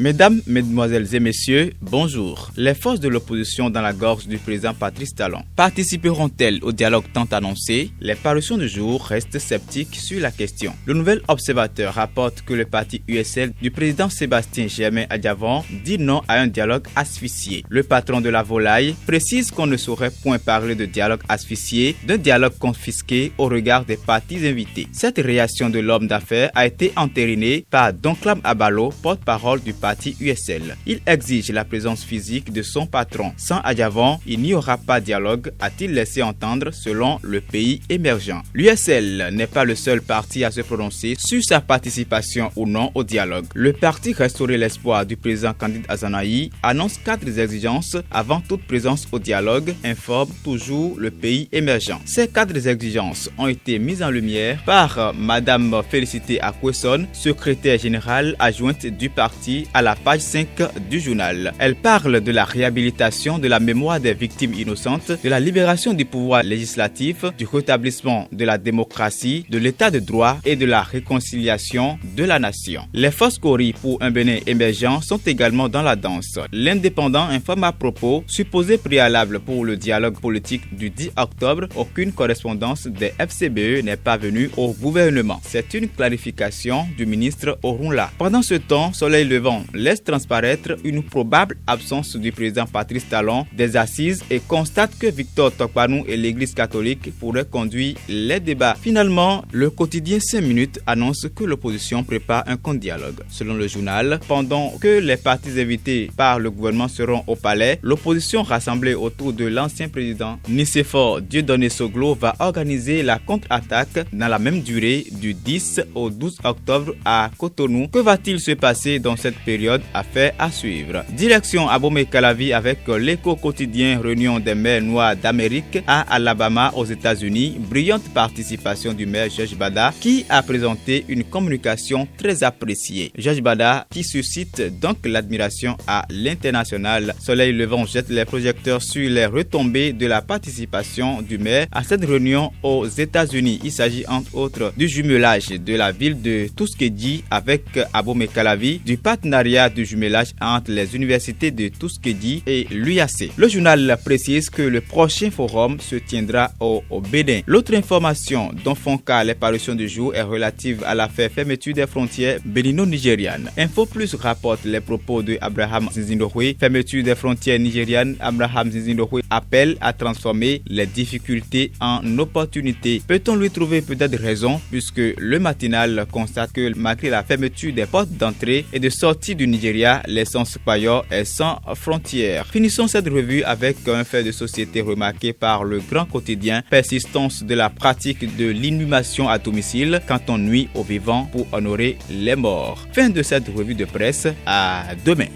Mesdames, Mesdemoiselles et Messieurs, bonjour. Les forces de l'opposition dans la gorge du président Patrice Talon participeront-elles au dialogue tant annoncé? Les parutions du jour restent sceptiques sur la question. Le Nouvel Observateur rapporte que le parti USL du président Sébastien Germain Adjavon dit non à un dialogue asphyxié. Le patron de la volaille précise qu'on ne saurait point parler de dialogue asphyxié, d'un dialogue confisqué au regard des partis invités. Cette réaction de l'homme d'affaires a été entérinée par Donclam Abalo, porte-parole du parti USL. Il exige la présence physique de son patron. Sans Adjavon, il n'y aura pas de dialogue, a-t-il laissé entendre selon le pays émergent. L'USL n'est pas le seul parti à se prononcer sur sa participation ou non au dialogue. Le parti Restaurer l'espoir du président Candide Azanahi annonce 4 exigences avant toute présence au dialogue, informe toujours le pays émergent. Ces 4 exigences ont été mises en lumière par Madame Félicité Akwesson, secrétaire générale adjointe du parti, à la page 5 du journal. Elle parle de la réhabilitation de la mémoire des victimes innocentes, de la libération du pouvoir législatif, du rétablissement de la démocratie, de l'état de droit et de la réconciliation de la nation. Les forces Kori pour un Bénin émergent sont également dans la danse. L'Indépendant informe à propos, supposé préalable pour le dialogue politique du 10 octobre, aucune correspondance des FCBE n'est parvenue au gouvernement. C'est une clarification du ministre Orunla. Pendant ce temps, Soleil Levant laisse transparaître une probable absence du président Patrice Talon des assises et constate que Victor Tokpanou et l'Église catholique pourraient conduire les débats. Finalement, le quotidien 5 minutes annonce que l'opposition prépare un contre-dialogue. Selon le journal, pendant que les partis invités par le gouvernement seront au palais, l'opposition rassemblée autour de l'ancien président Nicéphore Dieudonné Soglo va organiser la contre-attaque dans la même durée du 10 au 12 octobre à Cotonou. Que va-t-il se passer dans cette période? Affaire à suivre. Direction Abomey-Calavi avec l'Écho quotidien réunion des maires noirs d'Amérique à Alabama aux États-Unis. Brillante participation du maire Georges Bada qui a présenté une communication très appréciée. Georges Bada qui suscite donc l'admiration à l'international. Soleil Levant jette les projecteurs sur les retombées de la participation du maire à cette réunion aux États-Unis. Il s'agit entre autres du jumelage de la ville de Tuskegee avec Abomey-Calavi, du partenariat du jumelage entre les universités de Tuskegee et l'UAC. Le journal précise que le prochain forum se tiendra au Bénin. L'autre information dont font cas les parutions du jour est relative à l'affaire fermeture des frontières bénino-nigérianes. Info Plus rapporte les propos de Abraham Zinzindohwe. Fermeture des frontières nigérianes, Abraham Zinzindohwe appelle à transformer les difficultés en opportunités. Peut-on lui trouver peut-être raison puisque le matinal constate que malgré la fermeture des portes d'entrée et de sortie du Nigeria, l'essence Payor est sans frontières. Finissons cette revue avec un fait de société remarqué par le grand quotidien: persistance de la pratique de l'inhumation à domicile quand on nuit aux vivants pour honorer les morts. Fin de cette revue de presse, à demain.